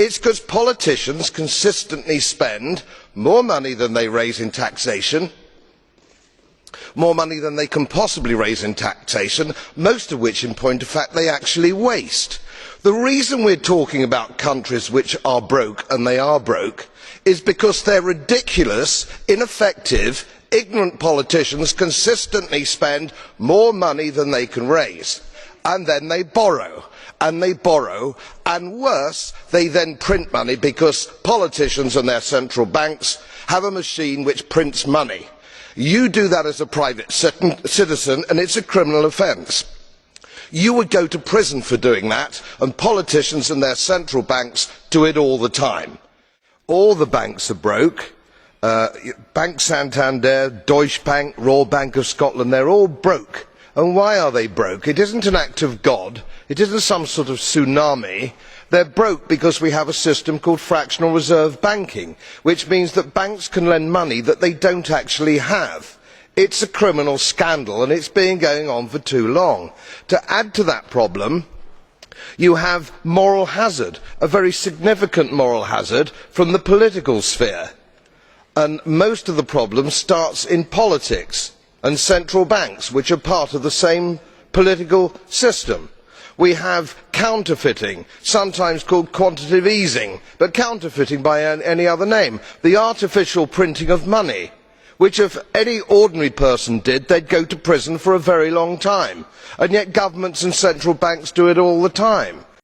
It's because politicians consistently spend more money than they raise in taxation, more money than they can possibly raise in taxation, most of which, in point of fact, they actually waste. The reason we are talking about countries which are broke, and they are broke, is because their ridiculous, ineffective, ignorant politicians consistently spend more money than they can raise, and then they borrow. And they borrow, and worse, they then print money because politicians and their central banks have a machine which prints money. You do that as a private citizen and it's a criminal offence. You would go to prison for doing that, and politicians and their central banks do it all the time. All the banks are broke. Bank Santander, Deutsche Bank, Royal Bank of Scotland, they're all broke. And why are they broke? It isn't an act of God. It isn't some sort of tsunami. They are broke because we have a system called fractional reserve banking, which means that banks can lend money that they don't actually have. It's a criminal scandal, and it's been going on for too long. To add to that problem, you have moral hazard, a very significant moral hazard from the political sphere. And most of the problem starts in politics and central banks, which are part of the same political system. We have counterfeiting, sometimes called quantitative easing, but counterfeiting by any other name. The artificial printing of money, which if any ordinary person did, they'd go to prison for a very long time. And yet governments and central banks do it all the time.